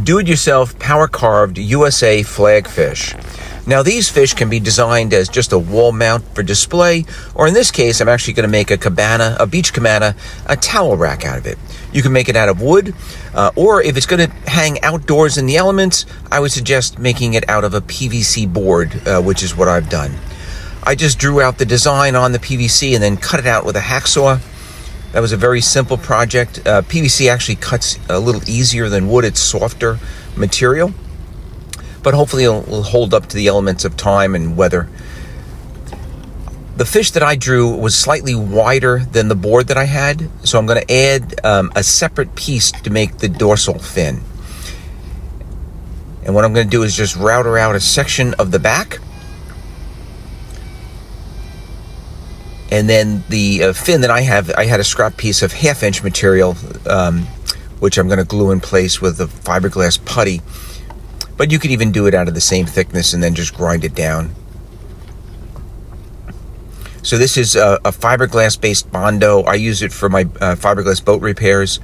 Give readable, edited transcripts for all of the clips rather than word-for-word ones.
do-it-yourself power-carved USA flagfish. Now these fish can be designed as just a wall mount for display, or in this case I'm actually going to make a cabana, a beach cabana, a towel rack out of it. You can make it out of wood, or if it's going to hang outdoors in the elements, I would suggest making it out of a PVC board, which is what I've done. I just drew out the design on the PVC and then cut it out with a hacksaw. That was a very simple project. PVC actually cuts a little easier than wood. It's softer material, but hopefully it'll hold up to the elements of time and weather. The fish that I drew was slightly wider than the board that I had, so I'm going to add a separate piece to make the dorsal fin. And what I'm going to do is just router out a section of the back. And then the fin that I had a scrap piece of 1/2-inch material, which I'm going to glue in place with a fiberglass putty. But you could even do it out of the same thickness and then just grind it down. So this is a fiberglass-based Bondo. I use it for my fiberglass boat repairs.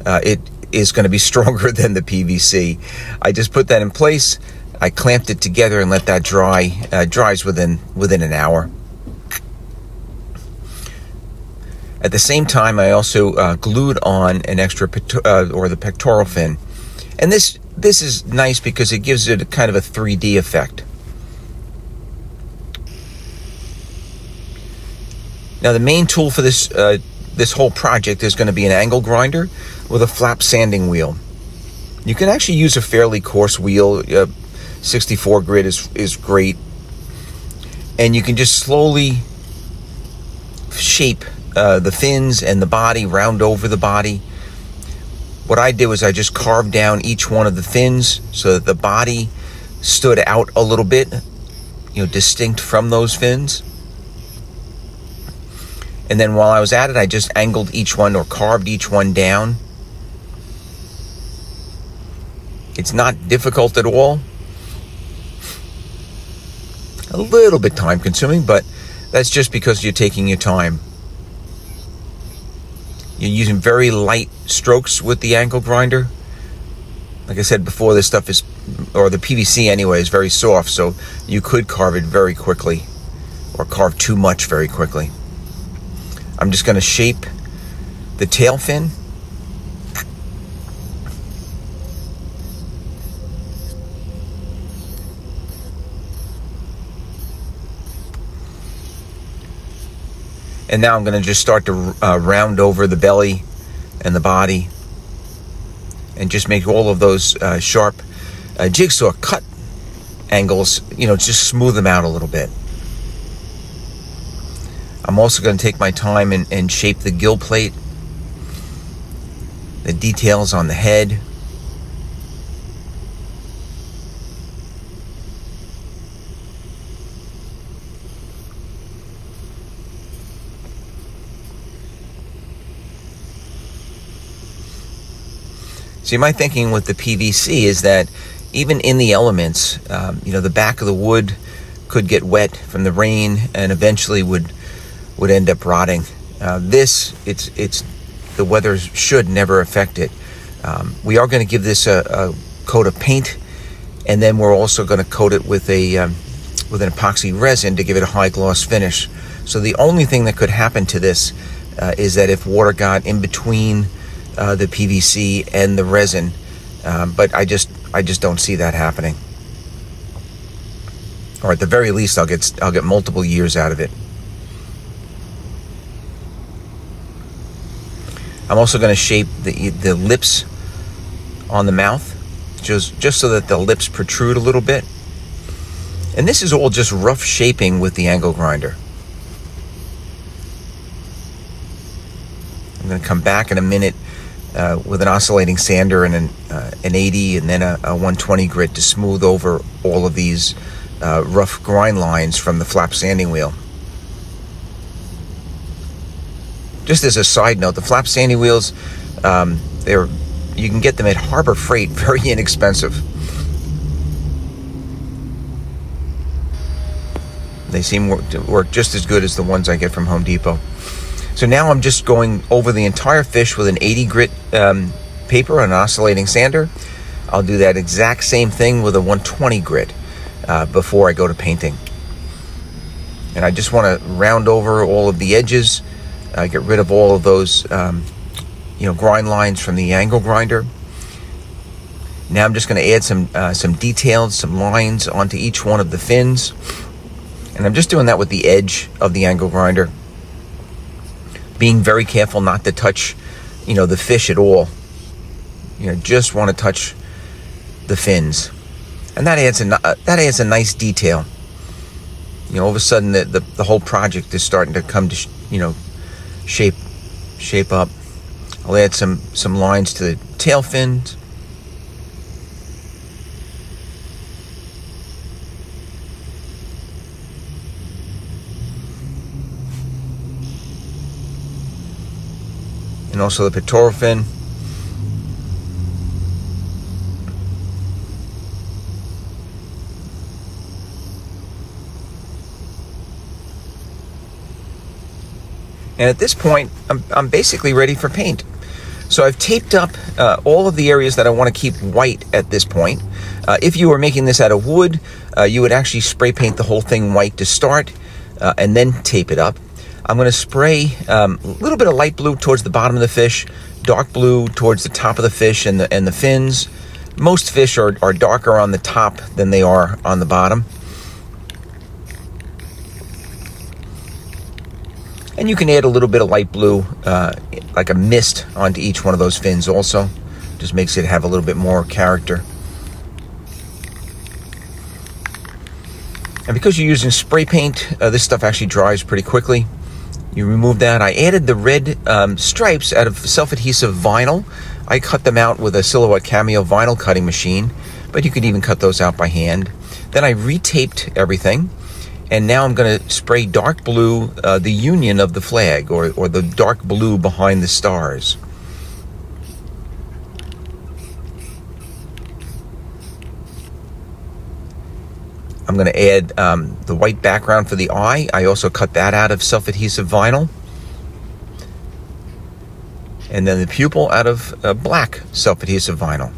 It is going to be stronger than the PVC. I just put that in place. I clamped it together and let that dry. Dries within an hour. At the same time, I also glued on an extra or the pectoral fin, and this is nice because it gives it kind of a 3D effect. Now, the main tool for this whole project is going to be an angle grinder with a flap sanding wheel. You can actually use a fairly coarse wheel. 64 grit is great, and you can just slowly shape the fins and the body, round over the body. What I did was I just carved down each one of the fins so that the body stood out a little bit, distinct from those fins. And then while I was at it, I just angled each one or carved each one down. It's not difficult at all. A little bit time consuming, but that's just because you're taking your time. You're using very light strokes with the angle grinder. Like I said before, this stuff is, or the PVC anyway, is very soft, so you could carve it very quickly or carve too much very quickly. I'm just going to shape the tail fin. And now I'm going to just start to round over the belly and the body and just make all of those sharp jigsaw cut angles, just smooth them out a little bit. I'm also going to take my time and shape the gill plate, the details on the head. See, my thinking with the PVC is that even in the elements, the back of the wood could get wet from the rain and eventually would end up rotting. It's the weather should never affect it. We are going to give this a coat of paint, and then we're also going to coat it with an epoxy resin to give it a high gloss finish. So the only thing that could happen to this is that if water got in between the PVC and the resin, but I just don't see that happening. Or at the very least, I'll get multiple years out of it. I'm also going to shape the lips on the mouth, just so that the lips protrude a little bit. And this is all just rough shaping with the angle grinder. I'm going to come back in a minute with an oscillating sander and an 80 and then a 120 grit to smooth over all of these rough grind lines from the flap sanding wheel. Just as a side note, the flap sanding wheels, you can get them at Harbor Freight, very inexpensive. They seem to work just as good as the ones I get from Home Depot. So now I'm just going over the entire fish with an 80 grit paper on an oscillating sander. I'll do that exact same thing with a 120 grit before I go to painting. And I just want to round over all of the edges, get rid of all of those grind lines from the angle grinder. Now I'm just going to add some details, some lines onto each one of the fins. And I'm just doing that with the edge of the angle grinder, being very careful not to touch, the fish at all. Just want to touch the fins, and that adds a nice detail. All of a sudden the whole project is starting to come to shape up. I'll add some lines to the tail fins. And also the pectoral fin. And at this point, I'm basically ready for paint. So I've taped up all of the areas that I want to keep white at this point. If you were making this out of wood, you would actually spray paint the whole thing white to start and then tape it up. I'm going to spray a little bit of light blue towards the bottom of the fish, dark blue towards the top of the fish and the fins. Most fish are darker on the top than they are on the bottom. And you can add a little bit of light blue, like a mist, onto each one of those fins also. Just makes it have a little bit more character. And because you're using spray paint, this stuff actually dries pretty quickly. You remove that. I added the red stripes out of self-adhesive vinyl. I cut them out with a Silhouette Cameo vinyl cutting machine, but you could even cut those out by hand. Then I retaped everything. And now I'm going to spray dark blue, the union of the flag, or the dark blue behind the stars. I'm going to add the white background for the eye. I also cut that out of self-adhesive vinyl. And then the pupil out of black self-adhesive vinyl.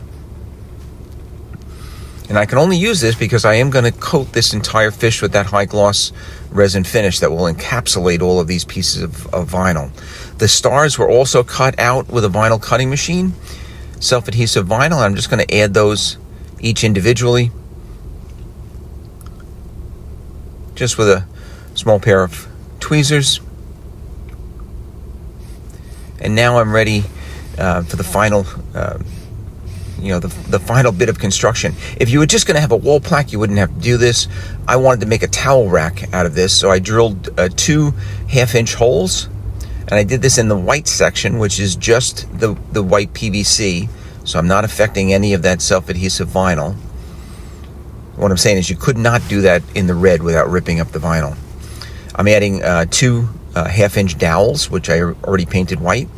And I can only use this because I am going to coat this entire fish with that high gloss resin finish that will encapsulate all of these pieces of vinyl. The stars were also cut out with a vinyl cutting machine, self-adhesive vinyl. I'm just going to add those each individually, just with a small pair of tweezers. And now I'm ready for the final the final bit of construction. If you were just going to have a wall plaque, you wouldn't have to do this. I wanted to make a towel rack out of this, so I drilled 2 half-inch holes, and I did this in the white section, which is just the white PVC, so I'm not affecting any of that self-adhesive vinyl. What I'm saying is you could not do that in the red without ripping up the vinyl. I'm adding 2 half-inch dowels, which I already painted white.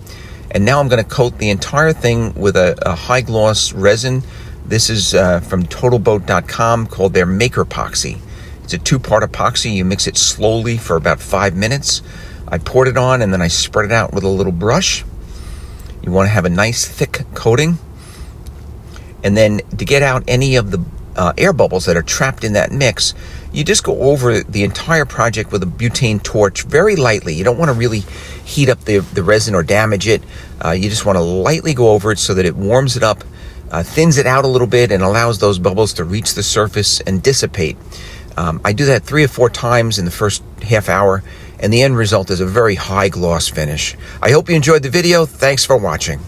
And now I'm going to coat the entire thing with a high gloss resin. This is from TotalBoat.com, called their Maker Epoxy. It's a 2-part epoxy. You mix it slowly for about 5 minutes. I poured it on and then I spread it out with a little brush. You want to have a nice thick coating. And then to get out any of the air bubbles that are trapped in that mix, you just go over the entire project with a butane torch very lightly. You don't want to really heat up the resin or damage it. You just want to lightly go over it so that it warms it up, thins it out a little bit, and allows those bubbles to reach the surface and dissipate. I do that 3 or 4 times in the first half hour, and the end result is a very high gloss finish. I hope you enjoyed the video. Thanks for watching.